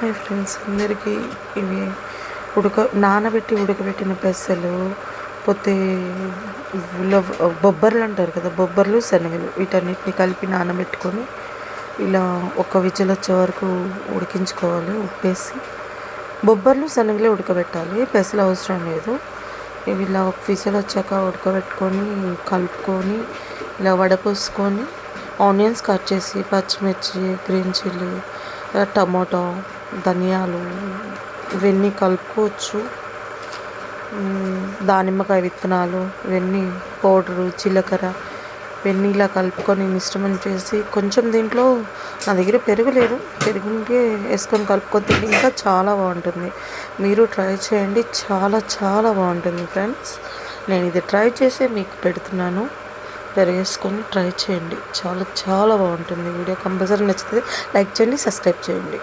Hi friends అందరికీ. ఇవి ఉడకబెట్టిన పెసలు, పోతే బొబ్బర్లు అంటారు కదా, బొబ్బర్లు శనగలు వీటన్నిటిని కలిపి నానబెట్టుకొని ఇలా ఒక విజిల్ వచ్చే వరకు ఉడికించుకోవాలి. ఉప్పేసి బొబ్బర్లు శనగలే ఉడకబెట్టాలి, పెసలు అవసరం లేదు. ఇవి ఇలా ఒక విజిల్ వచ్చాక ఉడకబెట్టుకొని కలుపుకొని ఇలా వడపోసుకొని ఆనియన్స్ కట్ చేసి, పచ్చిమిర్చి, గ్రీన్ చిల్లీ, టమాటో, ధనియాలు ఇవన్నీ కలుపుకోవచ్చు. దానిమ్మకాయ విత్తనాలు ఇవన్నీ పౌడరు, జీలకర్ర ఇవన్నీ ఇలా కలుపుకొని మిశ్రమం చేసి కొంచెం దీంట్లో నా దగ్గర పెరుగు లేదు, పెరుగుంటే వేసుకొని కలుపుకొని తింటే ఇంకా చాలా బాగుంటుంది. మీరు ట్రై చేయండి, చాలా చాలా బాగుంటుంది ఫ్రెండ్స్. నేను ఇది ట్రై చేసి మీకు పెడుతున్నాను. పెరిగేసుకొని ట్రై చేయండి, చాలా చాలా బాగుంటుంది. వీడియో కంపల్సరీ నచ్చితే లైక్ చేయండి, సబ్స్క్రైబ్ చేయండి.